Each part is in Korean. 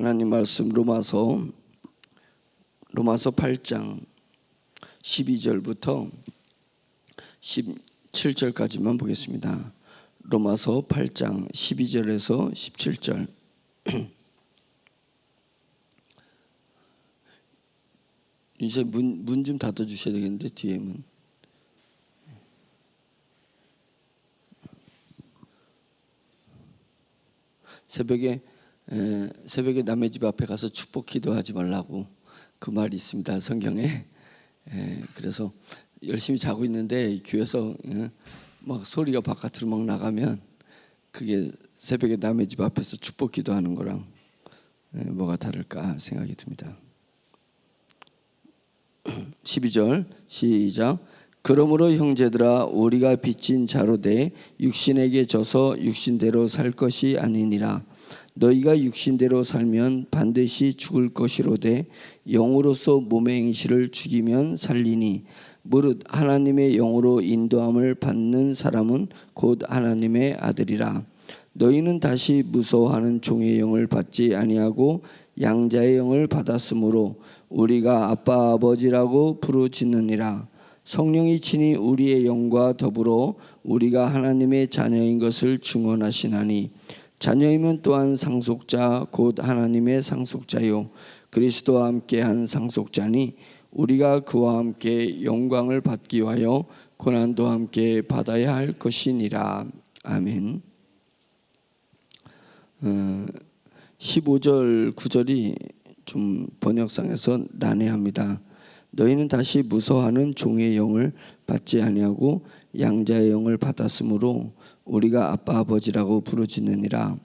하나님 말씀 로마서 8장 12절부터 17절까지만 보겠습니다. 로마서 8장 12절에서 17절. 이제 문 좀 닫아 주셔야 되겠는데, 뒤에 문. 새벽에 남의 집 앞에 가서 축복 기도하지 말라고 그 말이 있습니다, 성경에. 그래서 열심히 자고 있는데 교회에서 막 소리가 바깥으로 막 나가면 그게 새벽에 남의 집 앞에서 축복 기도하는 거랑 뭐가 다를까 생각이 듭니다. 12절 시작. 그러므로 형제들아, 우리가 빚진 자로 돼 육신에게 져서 육신대로 살 것이 아니니라. 너희가 육신대로 살면 반드시 죽을 것이로되 영으로서 몸의 행실을 죽이면 살리니, 무릇 하나님의 영으로 인도함을 받는 사람은 곧 하나님의 아들이라. 너희는 다시 무서워하는 종의 영을 받지 아니하고 양자의 영을 받았으므로 우리가 아빠 아버지라고 부르짖느니라. 성령이 친히 우리의 영과 더불어 우리가 하나님의 자녀인 것을 증언하시나니, 자녀이면 또한 상속자 곧 하나님의 상속자요 그리스도와 함께한 상속자니, 우리가 그와 함께 영광을 받기 위하여 고난도 함께 받아야 할 것이니라. 아멘. 15절 9절이 좀 번역상에서 난해합니다. 너희는 다시 무서워하는 종의 영을 받지 아니하고 양자의 영을 받았으므로 우리가 아빠 아버지라고 부르짖느니라.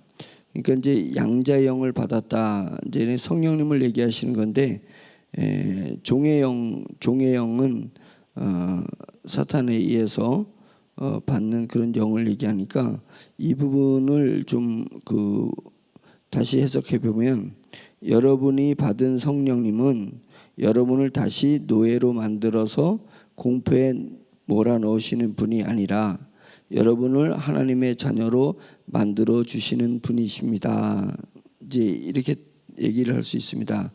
그러니까 이제 양자의 영을 받았다, 이제 성령님을 얘기하시는 건데, 종의 영은 사탄에 의해서 받는 그런 영을 얘기하니까 이 부분을 좀 다시 해석해 보면, 여러분이 받은 성령님은 여러분을 다시 노예로 만들어서 공포에 몰아넣으시는 분이 아니라 여러분을 하나님의 자녀로 만들어 주시는 분이십니다. 이제 이렇게 얘기를 할 수 있습니다.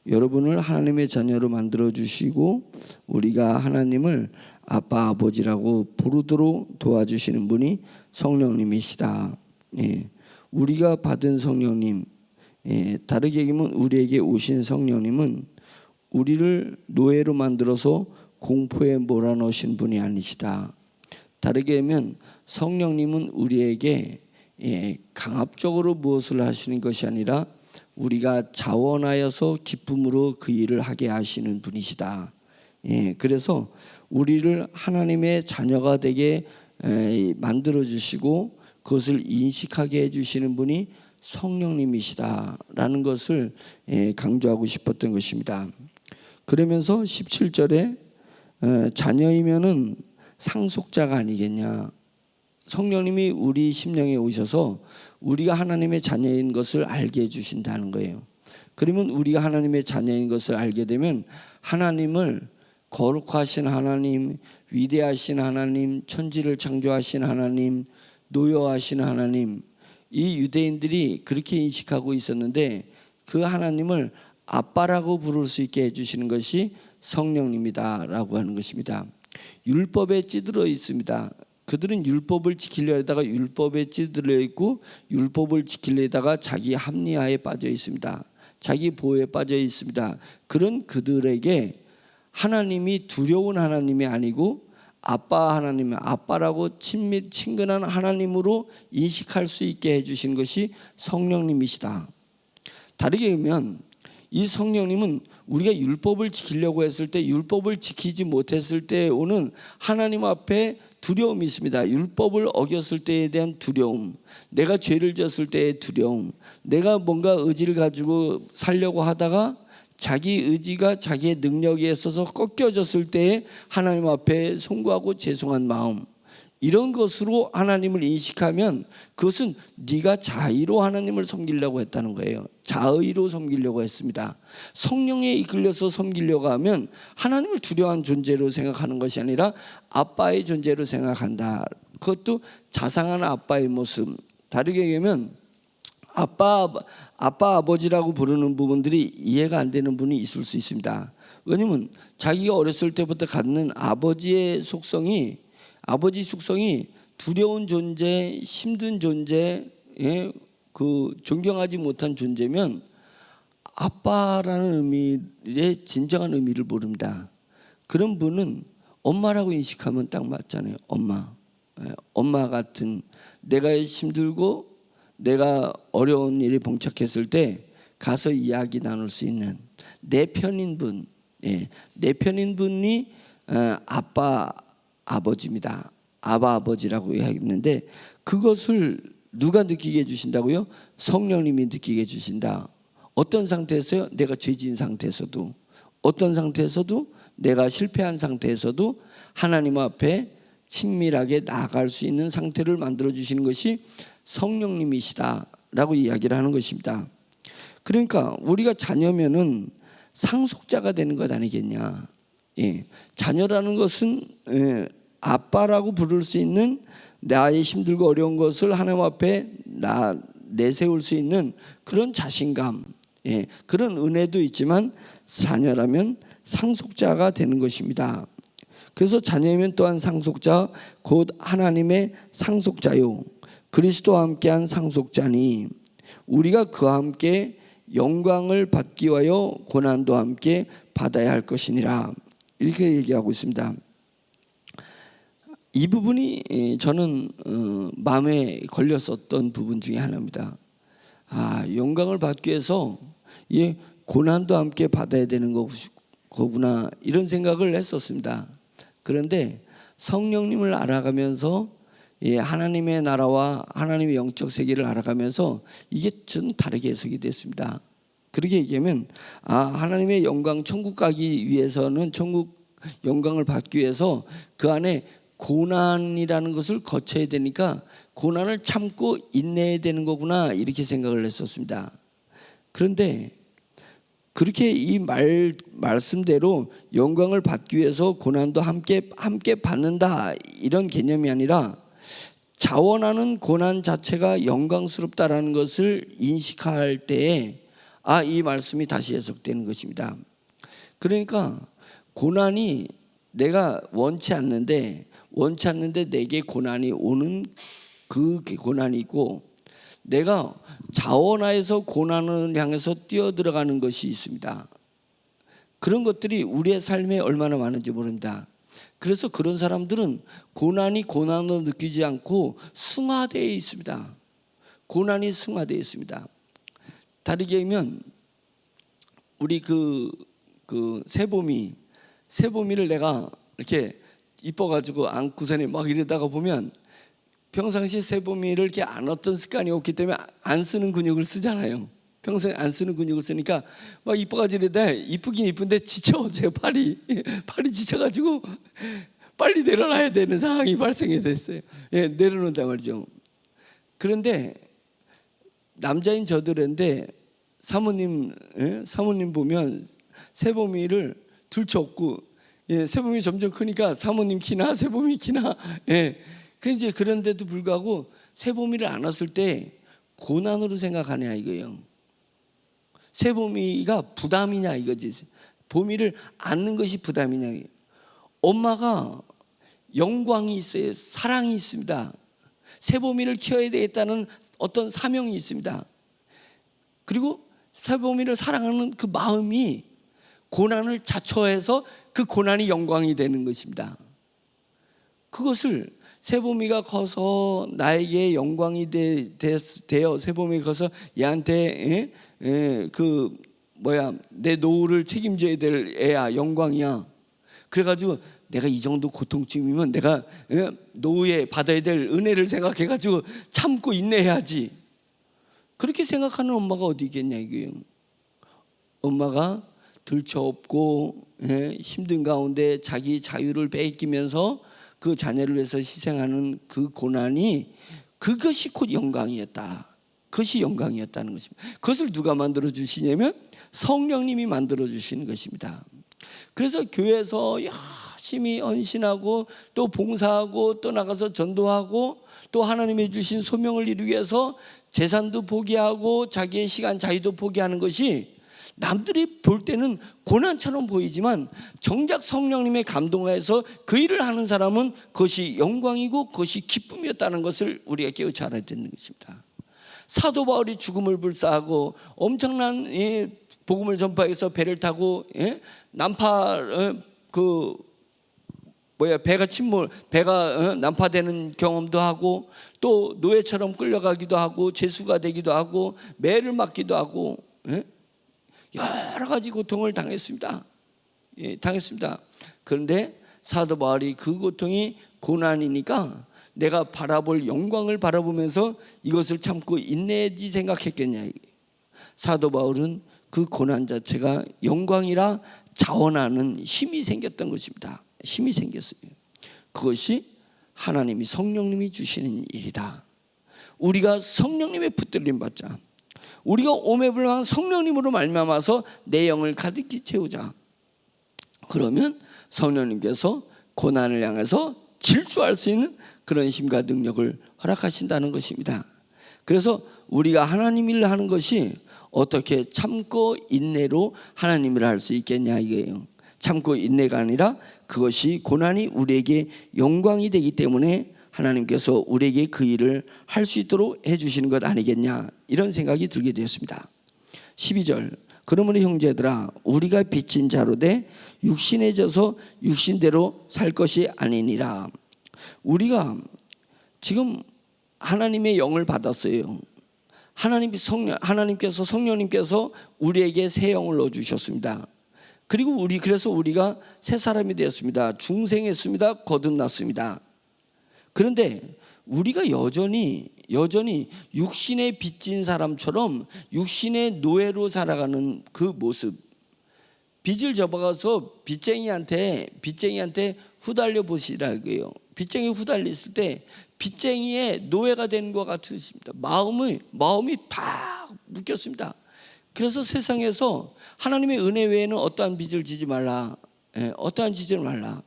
여러분을 하나님의 자녀로 만들어 주시고 우리가 하나님을 아빠 아버지라고 부르도록 도와주시는 분이 성령님이시다. 우리가 받은 성령님, 다르게 얘기하면 우리에게 오신 성령님은 우리를 노예로 만들어서 공포에 몰아넣으신 분이 아니시다. 다르게 하면 성령님은 우리에게 강압적으로 무엇을 하시는 것이 아니라 우리가 자원하여서 기쁨으로 그 일을 하게 하시는 분이시다. 그래서 우리를 하나님의 자녀가 되게 만들어 주시고 그것을 인식하게 해주시는 분이 성령님이시다라는 것을 강조하고 싶었던 것입니다. 그러면서 17절에 자녀이면은 상속자가 아니겠냐. 성령님이 우리 심령에 오셔서 우리가 하나님의 자녀인 것을 알게 해주신다는 거예요. 그러면 우리가 하나님의 자녀인 것을 알게 되면 하나님을 거룩하신 하나님, 위대하신 하나님, 천지를 창조하신 하나님, 노여하신 하나님, 이 유대인들이 그렇게 인식하고 있었는데 그 하나님을 아빠라고 부를 수 있게 해주시는 것이 성령님이다라고 하는 것입니다. 율법에 찌들어 있습니다. 그들은 율법을 지키려 하다가 율법에 찌들어 있고 율법을 지키려 하다가 자기 합리화에 빠져 있습니다. 자기 보호에 빠져 있습니다. 그런 그들에게 하나님이 두려운 하나님이 아니고 아빠 하나님, 아빠라고 친근한 하나님으로 인식할 수 있게 해주신 것이 성령님이시다. 다르게 하면 이 성령님은 우리가 율법을 지키려고 했을 때, 율법을 지키지 못했을 때 오는 하나님 앞에 두려움이 있습니다. 율법을 어겼을 때에 대한 두려움, 내가 죄를 지었을 때의 두려움, 내가 뭔가 의지를 가지고 살려고 하다가 자기 의지가 자기의 능력에 있어서 꺾여졌을 때에 하나님 앞에 송구하고 죄송한 마음, 이런 것으로 하나님을 인식하면 그것은 네가 자의로 하나님을 섬기려고 했다는 거예요. 자의로 섬기려고 했습니다. 성령에 이끌려서 섬기려고 하면 하나님을 두려워하는 존재로 생각하는 것이 아니라 아빠의 존재로 생각한다. 그것도 자상한 아빠의 모습. 다르게 얘기하면 아빠 아버지라고 부르는 부분들이 이해가 안 되는 분이 있을 수 있습니다. 왜냐면 자기가 어렸을 때부터 갖는 아버지 속성이 두려운 존재, 힘든 존재, 그 존경하지 못한 존재면 아빠라는 의미의 진정한 의미를 모릅니다. 그런 분은 엄마라고 인식하면 딱 맞잖아요. 엄마 같은, 내가 힘들고 내가 어려운 일이 봉착했을 때 가서 이야기 나눌 수 있는 내 편인 분, 내 편인 분이 아버지입니다. 아버지라고 했는데, 그것을 누가 느끼게 해주신다고요? 성령님이 느끼게 해주신다. 어떤 상태에서요? 내가 죄진 상태에서도, 어떤 상태에서도, 내가 실패한 상태에서도 하나님 앞에 친밀하게 나아갈 수 있는 상태를 만들어 주시는 것이 성령님이시다라고 이야기를 하는 것입니다. 그러니까 우리가 자녀면은 상속자가 되는 것 아니겠냐. 자녀라는 것은 아빠라고 부를 수 있는, 나의 힘들고 어려운 것을 하나님 앞에 내세울 수 있는 그런 자신감, 그런 은혜도 있지만 자녀라면 상속자가 되는 것입니다. 그래서 자녀이면 또한 상속자, 곧 하나님의 상속자요 그리스도와 함께한 상속자니 우리가 그와 함께 영광을 받기 위하여 고난도 함께 받아야 할 것이니라, 이렇게 얘기하고 있습니다. 이 부분이 저는 마음에 걸렸었던 부분 중에 하나입니다. 영광을 받기 위해서 고난도 함께 받아야 되는 거구나, 이런 생각을 했었습니다. 그런데 성령님을 알아가면서 하나님의 나라와 하나님의 영적 세계를 알아가면서 이게 좀 다르게 해석이 됐습니다. 그렇게 얘기하면 하나님의 영광, 천국 가기 위해서는, 천국 영광을 받기 위해서 그 안에 고난이라는 것을 거쳐야 되니까 고난을 참고 인내해야 되는 거구나, 이렇게 생각을 했었습니다. 그런데 그렇게 이 말씀대로 영광을 받기 위해서 고난도 함께 받는다, 이런 개념이 아니라 자원하는 고난 자체가 영광스럽다라는 것을 인식할 때에 이 말씀이 다시 해석되는 것입니다. 그러니까 고난이 내가 원치 않는데 내게 고난이 오는 그 고난이 있고, 내가 자원하여서 고난을 향해서 뛰어들어가는 것이 있습니다. 그런 것들이 우리의 삶에 얼마나 많은지 모릅니다. 그래서 그런 사람들은 고난으로 느끼지 않고 승화되어 있습니다. 고난이 승화되어 있습니다. 다르게 얘기하면 우리 그 새보미를 내가 이렇게 이뻐가지고 안고서는 막 이러다가 보면 평상시에 새보미를 이렇게 안았던 습관이 없기 때문에 안 쓰는 근육을 쓰잖아요. 평소에 안 쓰는 근육을 쓰니까 막 이뻐가지고 이러다 이쁘긴 이쁜데 지쳐, 제 팔이 지쳐가지고 빨리 내려놔야 되는 상황이 발생해서 했어요. 내려놓는단 말이죠. 그런데 남자인 저들인데 사모님 보면 새보미를 들쳐업고, 새보미 점점 크니까 사모님 키나 새보미 키나, 이제 그런데도 불구하고 새보미를 안았을 때 고난으로 생각하냐 이거예요. 새보미가 부담이냐 이거지. 보미를 안는 것이 부담이냐. 엄마가 영광이 있어요. 사랑이 있습니다. 새보미를 키워야 되겠다는 어떤 사명이 있습니다. 그리고 새보미를 사랑하는 그 마음이 고난을 자초해서 그 고난이 영광이 되는 것입니다. 그것을 새보미가 커서 나에게 영광이 되어 새보미가 커서 얘한테 내 노후를 책임져야 될 애야, 영광이야. 그래가지고 내가 이 정도 고통쯤이면 내가 노후에 받아야 될 은혜를 생각해가지고 참고 인내해야지. 그렇게 생각하는 엄마가 어디 있겠냐 이거예요. 엄마가 들쳐업고 힘든 가운데 자기 자유를 빼앗기면서 그 자녀를 위해서 희생하는 그 고난이, 그것이 곧 영광이었다. 그것이 영광이었다는 것입니다. 그것을 누가 만들어 주시냐면 성령님이 만들어 주시는 것입니다. 그래서 교회에서 열심히 헌신하고 또 봉사하고 또 나가서 전도하고 또 하나님이 주신 소명을 이루기 위해서 재산도 포기하고 자기의 시간 자유도 포기하는 것이 남들이 볼 때는 고난처럼 보이지만 정작 성령님의 감동하에서 그 일을 하는 사람은 그것이 영광이고 그것이 기쁨이었다는 것을 우리가 깨우쳐 알아야 되는 것입니다. 사도 바울이 죽음을 불사하고 엄청난 복음을 전파하기 위해서 배를 타고 난파 배가 난파되는 경험도 하고 또 노예처럼 끌려가기도 하고 죄수가 되기도 하고 매를 맞기도 하고 여러 가지 고통을 당했습니다. 당했습니다. 그런데 사도 바울이 그 고통이 고난이니까 내가 바라볼 영광을 바라보면서 이것을 참고 인내해야지 생각했겠냐. 사도 바울은 그 고난 자체가 영광이라 자원하는 힘이 생겼던 것입니다. 힘이 생겼어요. 그것이 하나님이 성령님이 주시는 일이다. 우리가 성령님의 붙들림 받자. 우리가 오매불망 성령님으로 말미암아서 내 영을 가득히 채우자. 그러면 성령님께서 고난을 향해서 질주할 수 있는 그런 힘과 능력을 허락하신다는 것입니다. 그래서 우리가 하나님 일을 하는 것이 어떻게 참고 인내로 하나님 일을 할 수 있겠냐 이거예요. 참고 인내가 아니라 그것이 고난이 우리에게 영광이 되기 때문에 하나님께서 우리에게 그 일을 할 수 있도록 해주시는 것 아니겠냐, 이런 생각이 들게 되었습니다. 12절, 그러므로 형제들아 우리가 빚진 자로 돼 육신에 져서 육신대로 살 것이 아니니라. 우리가 지금 하나님의 영을 받았어요. 하나님께서 성령님께서 우리에게 새 영을 넣어주셨습니다. 그리고 그래서 우리가 새 사람이 되었습니다. 중생했습니다. 거듭났습니다. 그런데 우리가 여전히 육신에 빚진 사람처럼 육신의 노예로 살아가는 그 모습, 빚을 접어가서 빚쟁이한테 후달려 보시라고요. 빚쟁이 후달렸을 때 빚쟁이의 노예가 된 것 같으십니다. 마음이 팍 묶였습니다. 그래서 세상에서 하나님의 은혜 외에는 어떠한 빚을 지지 말라. 어떠한 지지 말라.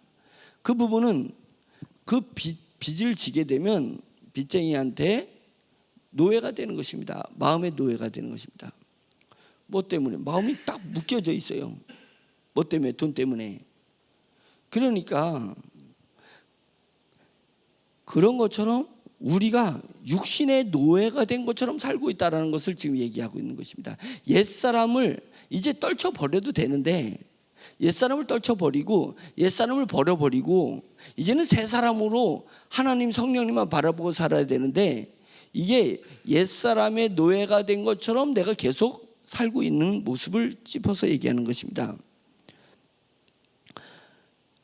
그 부분은 그 빚을 지게 되면 빚쟁이한테 노예가 되는 것입니다. 마음의 노예가 되는 것입니다. 뭐 때문에? 마음이 딱 묶여져 있어요. 뭐 때문에? 돈 때문에. 그러니까 그런 것처럼 우리가 육신의 노예가 된 것처럼 살고 있다는 것을 지금 얘기하고 있는 것입니다. 옛사람을 이제 떨쳐버려도 되는데, 옛사람을 떨쳐버리고 옛사람을 버려버리고 이제는 새 사람으로 하나님 성령님만 바라보고 살아야 되는데, 이게 옛사람의 노예가 된 것처럼 내가 계속 살고 있는 모습을 짚어서 얘기하는 것입니다.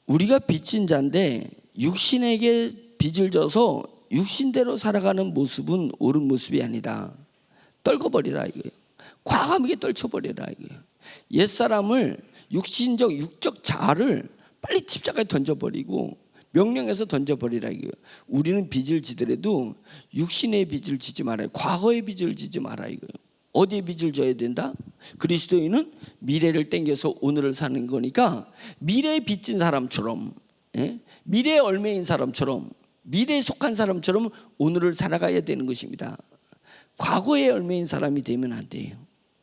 우리가 빚진 자인데 육신에게 빚을 져서 육신대로 살아가는 모습은 옳은 모습이 아니다. 떨궈버리라 이거예요. 과감하게 떨쳐버리라 이거예요. 옛사람을 육적 자아를 빨리 십자가에 던져버리고 명령해서 던져버리라 이거예요. 우리는 빚을 지더라도 육신의 빚을 지지 말아요. 과거의 빚을 지지 말아 이거예요. 어디에 빚을 져야 된다? 그리스도인은 미래를 땡겨서 오늘을 사는 거니까 미래에 빚진 사람처럼, 미래에 얽매인 사람처럼, 미래에 속한 사람처럼 오늘을 살아가야 되는 것입니다. 과거에 얽매인 사람이 되면 안 돼요.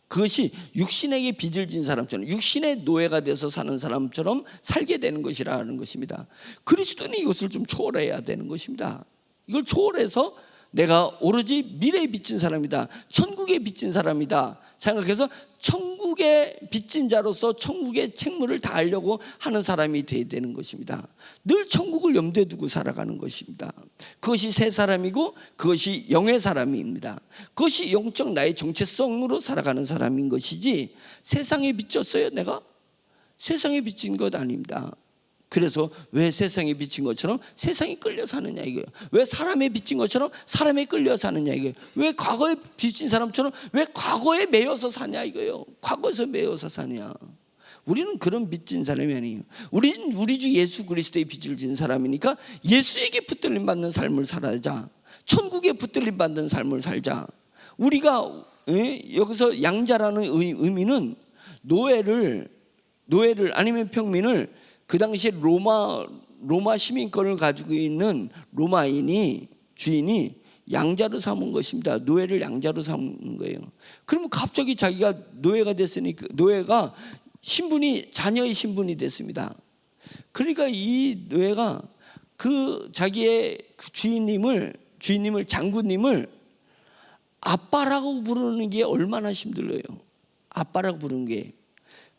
그것이 육신에게 빚을 진 사람처럼, 육신의 노예가 돼서 사는 사람처럼 살게 되는 것이라는 것입니다. 그리스도는 이것을 좀 초월해야 되는 것입니다. 이걸 초월해서 내가 오로지 미래에 빚진 사람이다, 천국에 빚진 사람이다 생각해서 천국에 빚진 자로서 천국의 책무를 다하려고 하는 사람이 되어야 되는 것입니다. 늘 천국을 염두에 두고 살아가는 것입니다. 그것이 새 사람이고 그것이 영의 사람입니다. 그것이 영적 나의 정체성으로 살아가는 사람인 것이지, 세상에 빚졌어요 내가? 세상에 빚진 것 아닙니다. 그래서 왜 세상에 빚진 것처럼 세상에 끌려 사느냐 이거예요. 왜 사람에 빚진 것처럼 사람에 끌려 사느냐 이거예요. 왜 과거에 빚진 사람처럼 왜 과거에 매여서 사냐 이거예요. 과거에서 매여서 사냐. 우리는 그런 빚진 사람이 아니에요. 우리는 우리 주 예수 그리스도의 빚을 진 사람이니까 예수에게 붙들림 받는 삶을 살아자. 천국에 붙들림 받는 삶을 살자. 우리가 여기서 양자라는 의미는 노예를 아니면 평민을 그 당시에 로마 시민권을 가지고 있는 로마인이 주인이 양자로 삼은 것입니다. 노예를 양자로 삼은 거예요. 그러면 갑자기 자기가 노예가 됐으니까 노예가 신분이 자녀의 신분이 됐습니다. 그러니까 이 노예가 그 자기의 주인님을 장군님을 아빠라고 부르는 게 얼마나 힘들어요. 아빠라고 부르는 게.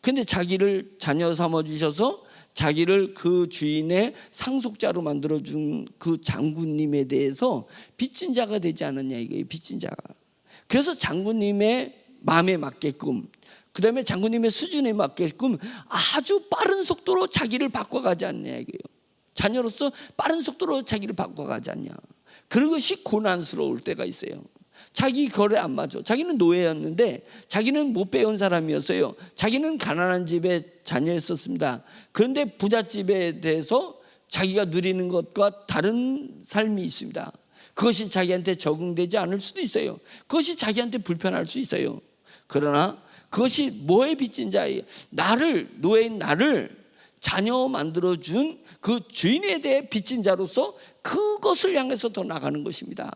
근데 자기를 자녀 삼아 주셔서 자기를 그 주인의 상속자로 만들어준 그 장군님에 대해서 빚진 자가 되지 않았냐 이거예요. 빚진 자가. 그래서 장군님의 마음에 맞게끔, 그 다음에 장군님의 수준에 맞게끔 아주 빠른 속도로 자기를 바꿔가지 않냐 이거예요. 자녀로서 빠른 속도로 자기를 바꿔가지 않냐. 그런 것이 고난스러울 때가 있어요. 자기 결에 안 맞아. 자기는 노예였는데 자기는 못 배운 사람이었어요. 자기는 가난한 집에 자녀였었습니다. 그런데 부잣집에 대해서 자기가 누리는 것과 다른 삶이 있습니다. 그것이 자기한테 적응되지 않을 수도 있어요. 그것이 자기한테 불편할 수 있어요. 그러나 그것이 뭐에 빚진 자예요? 노예인 나를 자녀 만들어준 그 주인에 대해 빚진 자로서 그것을 향해서 더 나가는 것입니다.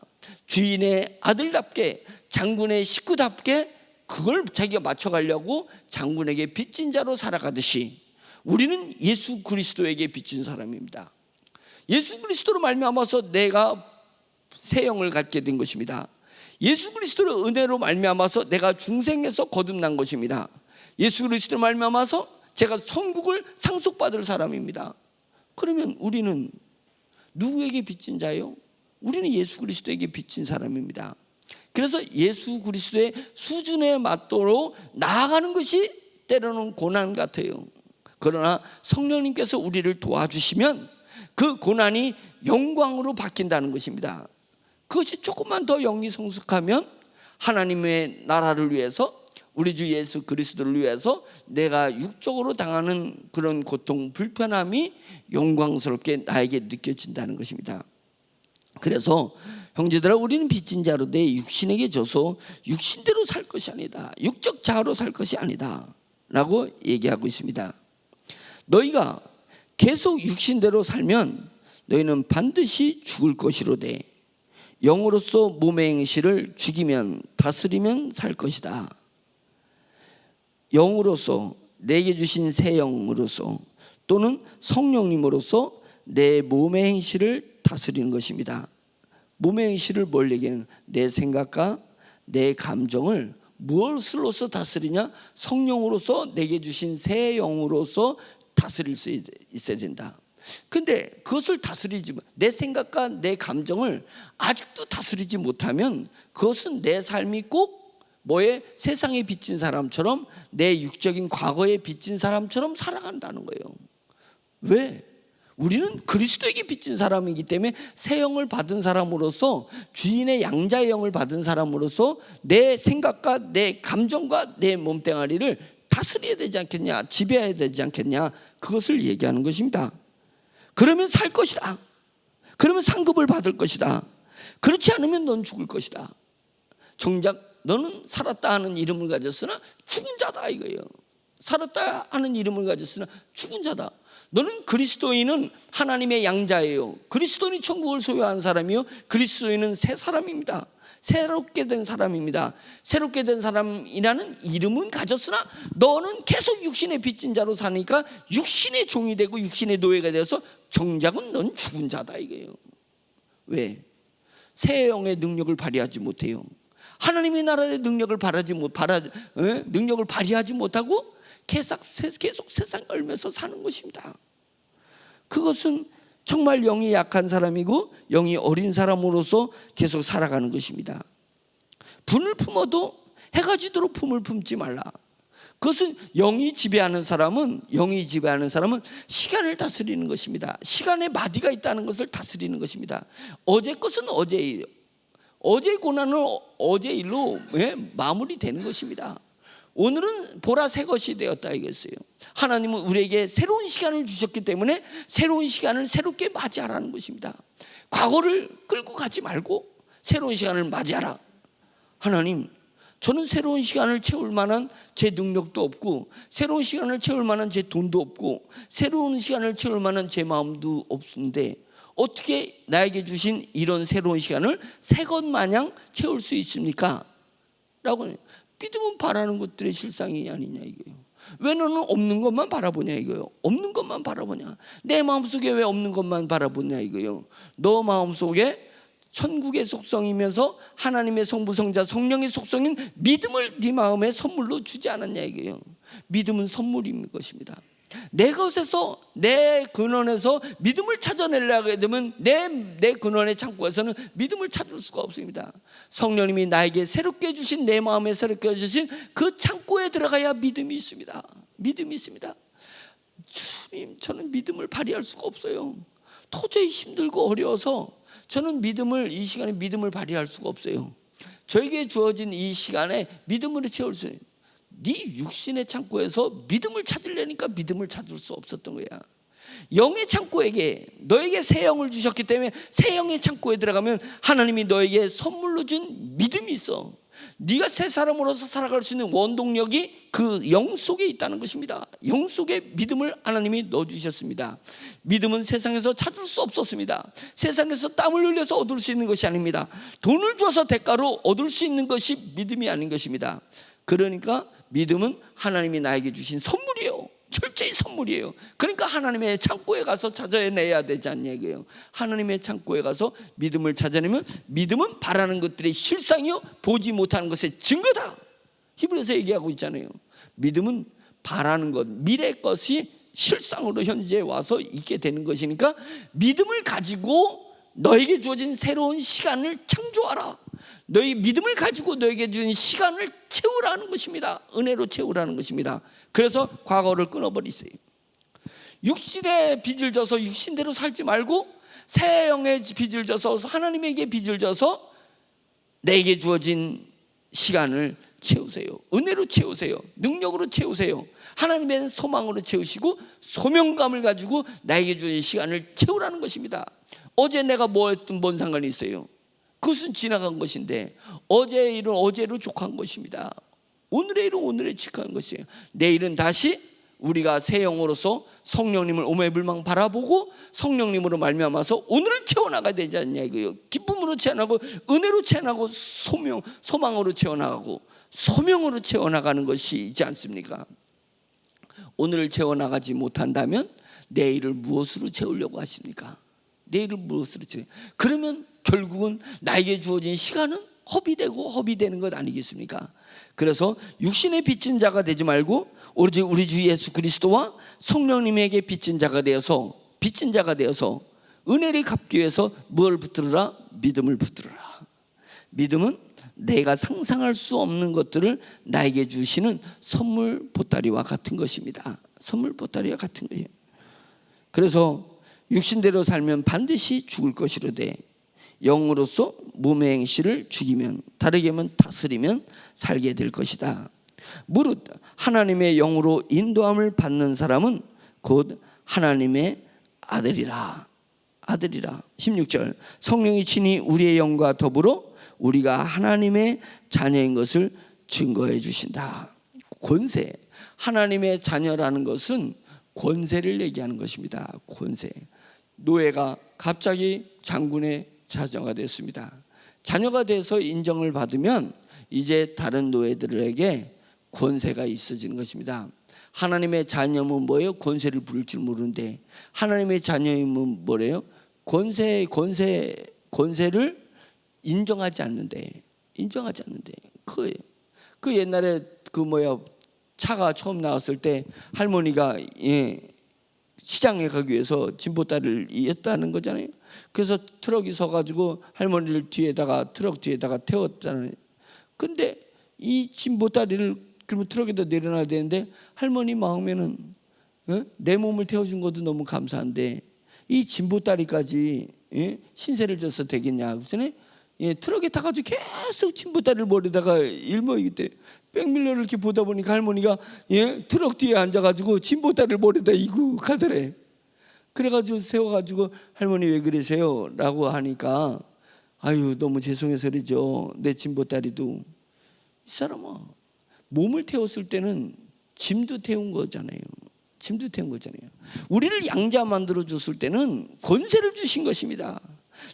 주인의 아들답게, 장군의 식구답게 그걸 자기가 맞춰가려고 장군에게 빚진 자로 살아가듯이 우리는 예수 그리스도에게 빚진 사람입니다. 예수 그리스도로 말미암아서 내가 새 영을 갖게 된 것입니다. 예수 그리스도의 은혜로 말미암아서 내가 중생에서 거듭난 것입니다. 예수 그리스도로 말미암아서 제가 천국을 상속받을 사람입니다. 그러면 우리는 누구에게 빚진 자요? 우리는 예수 그리스도에게 빚진 사람입니다. 그래서 예수 그리스도의 수준에 맞도록 나아가는 것이 때로는 고난 같아요. 그러나 성령님께서 우리를 도와주시면 그 고난이 영광으로 바뀐다는 것입니다. 그것이 조금만 더 영이 성숙하면 하나님의 나라를 위해서, 우리 주 예수 그리스도를 위해서 내가 육적으로 당하는 그런 고통, 불편함이 영광스럽게 나에게 느껴진다는 것입니다. 그래서 형제들아, 우리는 빚진 자로 내 육신에게 져서 육신대로 살 것이 아니다, 육적 자아로 살 것이 아니다 라고 얘기하고 있습니다. 너희가 계속 육신대로 살면 너희는 반드시 죽을 것이로되 영으로서 몸의 행실을 죽이면 다스리면 살 것이다. 영으로서, 내게 주신 새 영으로서 또는 성령님으로서 내 몸의 행실을 다스리는 것입니다. 몸의 행실을 뭘 얘기하는? 내 생각과 내 감정을 무엇으로서 다스리냐? 성령으로서 내게 주신 새 영으로서 다스릴 수 있어야 된다. 근데 그것을 다스리지, 내 생각과 내 감정을 아직도 다스리지 못하면 그것은 내 삶이 꼭 뭐에 세상에 빚진 사람처럼, 내 육적인 과거에 빚진 사람처럼 살아간다는 거예요. 왜? 우리는 그리스도에게 빚진 사람이기 때문에 새 영을 받은 사람으로서, 주인의 양자의 영을 받은 사람으로서 내 생각과 내 감정과 내 몸뚱아리를 다스려야 되지 않겠냐, 지배해야 되지 않겠냐, 그것을 얘기하는 것입니다. 그러면 살 것이다. 그러면 상급을 받을 것이다. 그렇지 않으면 넌 죽을 것이다. 정작 너는 살았다 하는 이름을 가졌으나 죽은 자다 이거예요. 살았다 하는 이름을 가졌으나 죽은 자다. 너는 그리스도인은 하나님의 양자예요. 그리스도인이 천국을 소유한 사람이요, 그리스도인은 새 사람입니다. 새롭게 된 사람입니다. 새롭게 된 사람이라는 이름은 가졌으나 너는 계속 육신의 빚진 자로 사니까 육신의 종이 되고 육신의 노예가 되어서 정작은 넌 죽은 자다 이거예요. 왜? 새 영의 능력을 발휘하지 못해요. 하나님의 나라의 능력을 발휘하지 못하고 계속 세상 걸면서 사는 것입니다. 그것은 정말 영이 약한 사람이고 영이 어린 사람으로서 계속 살아가는 것입니다. 분을 품어도 해가 지도록 품을 품지 말라. 그것은 영이 지배하는 사람은 시간을 다스리는 것입니다. 시간에 마디가 있다는 것을 다스리는 것입니다. 어제 것은 어제예요. 어제의 고난은 어제 일로 마무리되는 것입니다. 오늘은 보라 새 것이 되었다 이거였어요. 하나님은 우리에게 새로운 시간을 주셨기 때문에 새로운 시간을 새롭게 맞이하라는 것입니다. 과거를 끌고 가지 말고 새로운 시간을 맞이하라. 하나님, 저는 새로운 시간을 채울 만한 제 능력도 없고, 새로운 시간을 채울 만한 제 돈도 없고, 새로운 시간을 채울 만한 제 마음도 없는데 어떻게 나에게 주신 이런 새로운 시간을 새 것 마냥 채울 수 있습니까? 라고. 믿음은 바라는 것들의 실상이 아니냐 이거예요. 왜 너는 없는 것만 바라보냐 이거예요. 없는 것만 바라보냐. 내 마음속에 왜 없는 것만 바라보냐 이거예요. 너 마음속에 천국의 속성이면서 하나님의 성부성자 성령의 속성인 믿음을 네 마음에 선물로 주지 않았냐 이거예요. 믿음은 선물인 것입니다. 내 것에서, 내 근원에서 믿음을 찾아내려고 되면 내 근원의 창고에서는 믿음을 찾을 수가 없습니다. 성령님이 나에게 새롭게 주신, 내 마음에 새롭게 주신 그 창고에 들어가야 믿음이 있습니다. 믿음이 있습니다. 주님, 저는 믿음을 발휘할 수가 없어요. 도저히 힘들고 어려워서 저는 이 시간에 믿음을 발휘할 수가 없어요. 저에게 주어진 이 시간에 믿음으로 채울 수 있어요. 네 육신의 창고에서 믿음을 찾으려니까 믿음을 찾을 수 없었던 거야. 영의 창고에게, 너에게 새 영을 주셨기 때문에 새 영의 창고에 들어가면 하나님이 너에게 선물로 준 믿음이 있어. 네가 새 사람으로서 살아갈 수 있는 원동력이 그 영 속에 있다는 것입니다. 영 속에 믿음을 하나님이 넣어주셨습니다. 믿음은 세상에서 찾을 수 없었습니다. 세상에서 땀을 흘려서 얻을 수 있는 것이 아닙니다. 돈을 줘서 대가로 얻을 수 있는 것이 믿음이 아닌 것입니다. 그러니까 믿음은 하나님이 나에게 주신 선물이에요. 철저히 선물이에요. 그러니까 하나님의 창고에 가서 찾아내야 되지 않냐 이거예요. 하나님의 창고에 가서 믿음을 찾아내면 믿음은 바라는 것들의 실상이요 보지 못하는 것의 증거다. 히브리서 얘기하고 있잖아요. 믿음은 바라는 것, 미래 것이 실상으로 현재에 와서 있게 되는 것이니까 믿음을 가지고 너에게 주어진 새로운 시간을 창조하라. 너희 믿음을 가지고 너에게 주신 시간을 채우라는 것입니다. 은혜로 채우라는 것입니다. 그래서 과거를 끊어버리세요. 육신의 빚을 져서 육신대로 살지 말고 새 영의 빚을 져서 하나님에게 빚을 져서 내게 주어진 시간을 채우세요. 은혜로 채우세요. 능력으로 채우세요. 하나님의 소망으로 채우시고 소명감을 가지고 나에게 주어진 시간을 채우라는 것입니다. 어제 내가 뭐 했든 뭔 상관이 있어요. 그것은 지나간 것인데 어제의 일은 어제로 족한 것입니다. 오늘의 일은 오늘에 지나간 것이에요. 내일은 다시 우리가 새 영으로서 성령님을 오매불망 바라보고 성령님으로 말미암아서 오늘을 채워나가야 되지 않냐 이거예요. 기쁨으로 채워나가고 은혜로 채워나가고 소망으로 채워나가고 소명으로 채워나가는 것이지 않습니까? 오늘을 채워나가지 못한다면 내일을 무엇으로 채우려고 하십니까? 내일을 무엇으로 채우려고? 그러면 결국은 나에게 주어진 시간은 허비되는 것 아니겠습니까? 그래서 육신의 빚진 자가 되지 말고 오로지 우리 주 예수 그리스도와 성령님에게 빚진 자가 되어서 은혜를 갚기 위해서 무엇을 붙들으라? 믿음을 붙들으라. 믿음은 내가 상상할 수 없는 것들을 나에게 주시는 선물 보따리와 같은 것입니다. 선물 보따리와 같은 거예요. 그래서 육신대로 살면 반드시 죽을 것이로되 영으로서 몸의 행실을 죽이면, 다르게 하면 다스리면 살게 될 것이다. 무릇 하나님의 영으로 인도함을 받는 사람은 곧 하나님의 아들이라. 16절 성령이 친히 우리의 영과 더불어 우리가 하나님의 자녀인 것을 증거해 주신다. 권세, 하나님의 자녀라는 것은 권세를 얘기하는 것입니다. 권세. 노예가 갑자기 장군의 자녀가 됐습니다. 자녀가 돼서 인정을 받으면 이제 다른 노예들에게 권세가 있어지는 것입니다. 하나님의 자녀면 뭐예요? 권세를 부릴 줄 모르는데 하나님의 자녀이면 뭐래요? 권세를 인정하지 않는데 그거예요. 그 옛날에 차가 처음 나왔을 때 할머니가 시장에 가기 위해서 진보다리를 이었다는 거잖아요. 그래서 트럭이 서가지고 할머니를 트럭 뒤에다가 태웠잖아요. 근데 이 진보다리를 그러면 트럭에다 내려놔야 되는데 할머니 마음에는 내 몸을 태워준 것도 너무 감사한데 이 진보다리까지 신세를 져서 되겠냐. 그래서 트럭에 타가지고 계속 진보다리를 머리다가 일머이기 백밀러를 이렇게 보다 보니까 할머니가 트럭 뒤에 앉아가지고 진보다리를 머리다 이고 가더래. 그래가지고 세워가지고 할머니 왜 그러세요? 라고 하니까 아유 너무 죄송해서 그러죠. 내 진보다리도 이 사람은 몸을 태웠을 때는 짐도 태운 거잖아요. 짐도 태운 거잖아요. 우리를 양자 만들어 줬을 때는 권세를 주신 것입니다.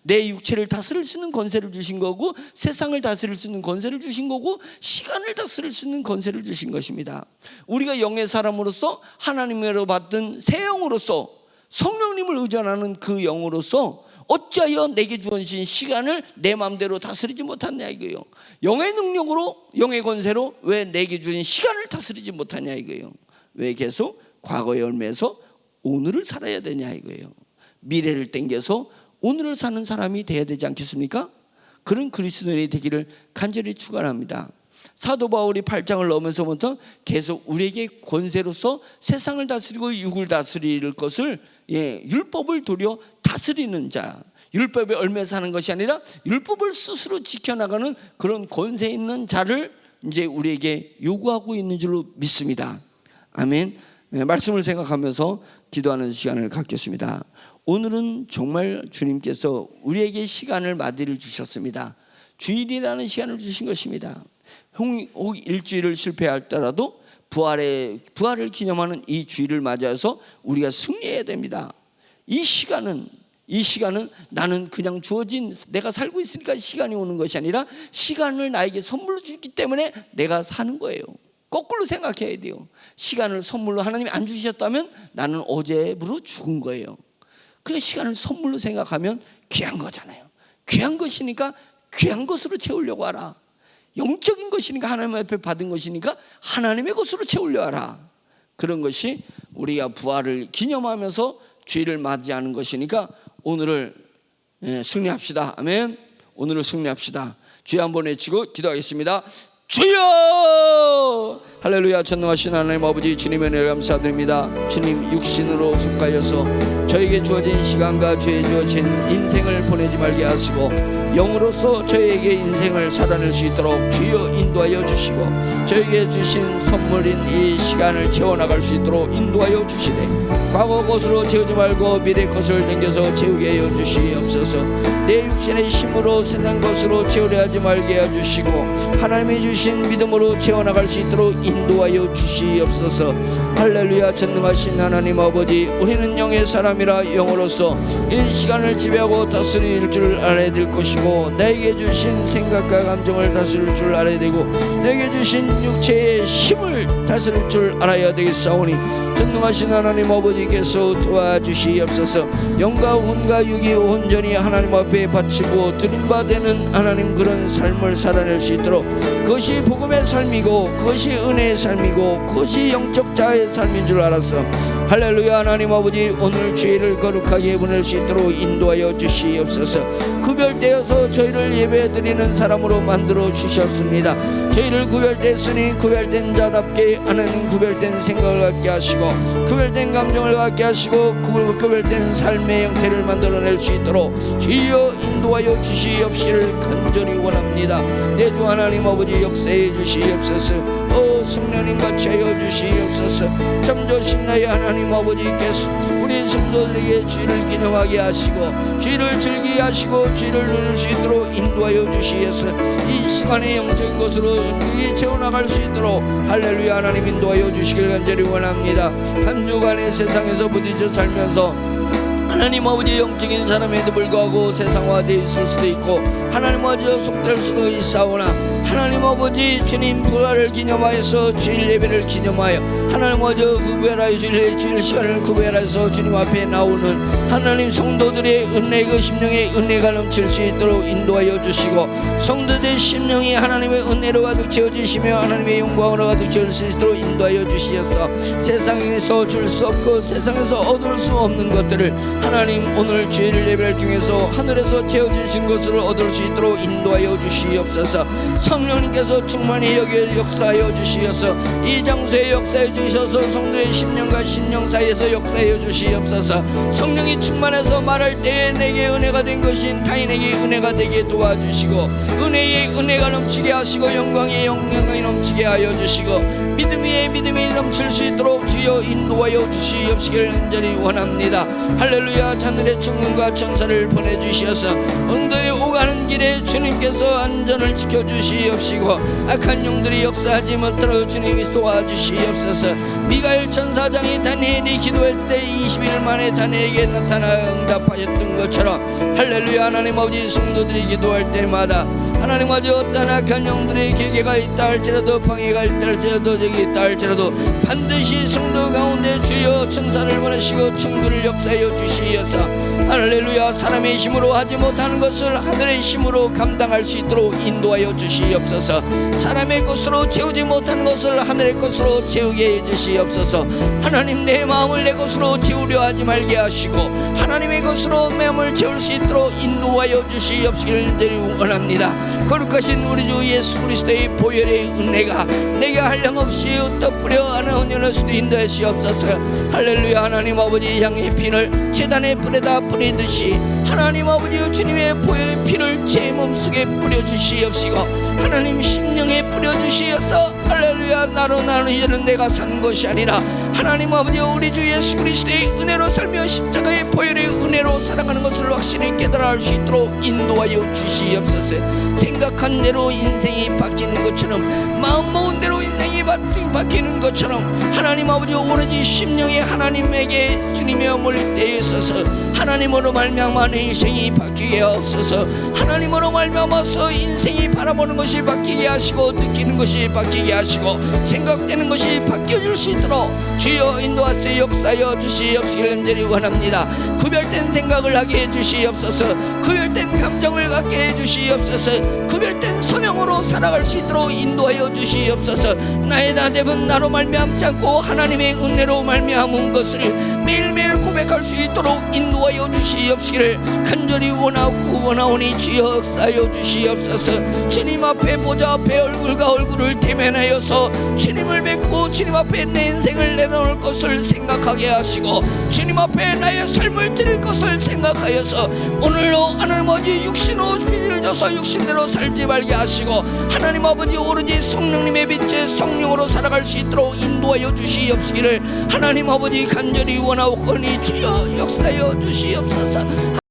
내 육체를 다스릴 수 있는 권세를 주신 거고, 세상을 다스릴 수 있는 권세를 주신 거고, 시간을 다스릴 수 있는 권세를 주신 것입니다. 우리가 영의 사람으로서 하나님으로 받은 새 영으로서 성령님을 의존하는 그 영으로서 어찌하여 내게 주어진 시간을 내 마음대로 다스리지 못하냐 이거예요. 영의 능력으로, 영의 권세로 왜 내게 주어진 시간을 다스리지 못하냐 이거예요. 왜 계속 과거의 얽매여서 오늘을 살아야 되냐 이거예요. 미래를 땡겨서 오늘을 사는 사람이 돼야 되지 않겠습니까? 그런 그리스도인이 되기를 간절히 축원합니다. 사도 바울이 8장을 넘으면서부터 계속 우리에게 권세로서 세상을 다스리고 육을 다스릴 것을, 율법을 도려 다스리는 자, 율법에 얽매 사는 것이 아니라 율법을 스스로 지켜나가는 그런 권세 있는 자를 이제 우리에게 요구하고 있는 줄로 믿습니다. 아멘. 말씀을 생각하면서 기도하는 시간을 갖겠습니다. 오늘은 정말 주님께서 우리에게 시간을 마디를 주셨습니다. 주일이라는 시간을 주신 것입니다. 혹 일주일을 실패할더라도 부활을 기념하는 이 주일을 맞아서 우리가 승리해야 됩니다. 이 시간은 나는 그냥 주어진, 내가 살고 있으니까 시간이 오는 것이 아니라 시간을 나에게 선물로 주기 때문에 내가 사는 거예요. 거꾸로 생각해야 돼요. 시간을 선물로 하나님이 안 주셨다면 나는 어제부로 죽은 거예요. 그래, 시간을 선물로 생각하면 귀한 거잖아요. 귀한 것이니까 귀한 것으로 채우려고 하라. 영적인 것이니까, 하나님 앞에 받은 것이니까 하나님의 것으로 채우려고 하라. 그런 것이 우리가 부활을 기념하면서 주일을 맞이하는 것이니까 오늘을 승리합시다. 아멘. 오늘을 승리합시다. 주여 한번 외치고 기도하겠습니다. 주여! 할렐루야. 전능하신 하나님 아버지, 주님의 은혜를 감사드립니다. 주님, 육신으로 속하여서 저에게 주어진 시간과 저에게 주어진 인생을 보내지 말게 하시고 영으로서 저에게 인생을 살아낼 수 있도록 주여 인도하여 주시고, 저에게 주신 선물인 이 시간을 채워나갈 수 있도록 인도하여 주시되, 과거 것으로 채우지 말고 미래 것을 당겨서 채우게 하여 주시옵소서. 내 육신의 힘으로 세상 것으로 채우려 하지 말게 해주시고 하나님이 주신 믿음으로 채워나갈 수 있도록 인도하여 주시옵소서. 할렐루야. 전능하신 하나님 아버지, 우리는 영의 사람이라 영으로서 이 시간을 지배하고 다스릴 줄 알아야 될 것이고, 내게 주신 생각과 감정을 다스릴 줄 알아야 되고, 내게 주신 육체의 힘을 다스릴 줄 알아야 되겠사오니 전능하신 하나님 아버지께서 도와주시옵소서. 영과 혼과 육이 온전히 하나님 앞에 바치고 드림받는 하나님 그런 삶을 살아낼 수 있도록, 그것이 복음의 삶이고 그것이 은혜의 삶이고 그것이 영적 자의 삶인 줄 알았어. 할렐루야. 하나님 아버지, 오늘 죄를 거룩하게 보낼 수 있도록 인도하여 주시옵소서. 구별되어서 저희를 예배드리는 사람으로 만들어 주셨습니다. 저희를 구별됐으니 구별된 자답게 하나님 구별된 생각을 갖게 하시고, 구별된 감정을 갖게 하시고, 구별된 삶의 형태를 만들어낼 수 있도록 주여 인도하여 주시옵시기를 간절히 원합니다. 내 주 하나님 아버지, 역사해 주시옵소서. 성령님 같이 하여 주시옵소서. 잠조신 나의 하나님 아버지께서 우리 성도들에게 주일을 기념하게 하시고 주일을 즐기게 하시고 주일을 누릴 수 있도록 인도하여 주시옵소서. 이 시간의 영적인 것으로 그게 채워나갈 수 있도록 할렐루야. 하나님 인도하여 주시길 간절히 원합니다. 한 주간의 세상에서 부딪혀 살면서 하나님 아버지, 영적인 사람에도 불구하고 세상화되어 있을 수도 있고 하나님 아버지 속될 수도 있사오나, 하나님 아버지 주님 부활을 기념하여서 주일 예배를 기념하여 하나님 아버지 구별하여 주일 시간을 구별해서 주님 앞에 나오는 하나님 성도들의 은혜, 그 심령의 은혜가 넘칠 수 있도록 인도하여 주시고, 성도들의 심령이 하나님의 은혜로 가득 채워지시며 하나님의 영광으로 가득 채울 수 있도록 인도하여 주시옵소서. 세상에서 줄 수 없고 세상에서 얻을 수 없는 것들을 하나님 오늘 주일 예배를 통해서 하늘에서 채워주신 것을 얻을 수 있도록 인도하여 주시옵소서. 성령님께서 충만히 여기에 역사하여 주시옵소서. 이 장소에 역사해 주셔서 성도의 심령과 심령 사이에서 역사해 주시옵소서. 성령이 충만해서 말할 때에 내게 은혜가 된 것인 타인에게 은혜가 되게 도와주시고, 은혜의 은혜가 넘치게 하시고 영광의 영광이 넘치게 하여 주시고, 믿음 위에 믿음이 넘칠 수 있도록 주여 인도하여 주시옵시길 간절히 원합니다. 할렐루야. 하늘의 천군과 천사를 보내주시어서 오늘의 오가는 길에 주님께서 안전을 지켜주시옵시고 악한 영들이 역사하지 못하도록 주님이 도와주시옵소서. 미가엘 천사장이 다니엘이 기도했을 때 20일 만에 다니엘에게 나타나 응답하셨던 것처럼 할렐루야. 하나님 아버지 성도들이 기도할 때마다 하나님 아버지 어떤 악한 영들의 계계가 있다 할지라도 방해가 있다 할지라도 적이 있다 할지라도 반드시 성도 가운데 주여 천사를 보내시고 천군을 역사하여 주시어서 할렐루야. 사람의 힘으로 하지 못하는 것을 하늘의 힘으로 감당할 수 있도록 인도하여 주시옵소서. 사람의 것으로 채우지 못하는 것을 하늘의 것으로 채우게 해주시옵소서. 하나님 내 마음을 내 것으로 채우려 하지 말게 하시고 하나님의 것으로 마음을 채울 수 있도록 인도하여 주시옵시길 원합니다. 거룩하신 우리 주 예수 그리스도의 보혈의 은혜가 내게 한량없이 덧뿌려 하나님을 수도 인도하시옵소서. 할렐루야. 하나님 아버지 향의 피를 제단의 불에다 뿌리듯이 하나님 아버지 주님의 보혈의 피를 제 몸속에 뿌려주시옵시고 하나님 심령에 뿌려주시어서 할렐루야. 나로 나는 이제는 내가 산 것이 아니라 하나님 아버지 우리 주 예수 그리스도의 은혜로 살며 십자가의 보혈의 은혜로 살아가는 것을 확실히 깨달아 알 수 있도록 인도하여 주시옵소서. 생각한 대로 인생이 바뀌는 것처럼 마음먹은 대로 인생이 바뀌는 것처럼 하나님 아버지 오로지 심령에 하나님에게 주님의 몰릴 때에 있어서 하나님으로 말미암아 내 인생이 바뀌게 하옵소서. 하나님으로 말미암아서 인생이 바라보는 것이 바뀌게 하시고 느끼는 것이 바뀌게 하시고 생각되는 것이 바뀌어질 수 있도록 주여 인도하세요. 역사여 주시옵시길 간절히 원합니다. 구별된 생각을 하게 해주시옵소서. 구별된 감정을 갖게 해주시옵소서. 구별된 소명으로 살아갈 수 있도록 인도하여 주시옵소서. 나의 나됨은 나로 말미암지 않고 하나님의 은혜로 말미암은 것을 매일매일 고백할 수 있도록 인도하여 주시옵시기를 간절히 원하오니 주여 역사하여 주시옵소서. 주님 앞에 보좌 앞에 얼굴과 얼굴을 대면하여서 주님을 뵙고 주님 앞에 내 인생을 내놓을 것을 생각하게 하시고 주님 앞에 나의 삶을 드릴 것을 생각하여서 오늘로 하나님 아버지 육신으로 빛을 져서 육신대로 살지 말게 하시고 하나님 아버지 오로지 성령님의 빛에 성령으로 살아갈 수 있도록 인도하여 주시옵시기를 하나님 아버지 간절히 원하오니 주여 역사하여 주시옵소서.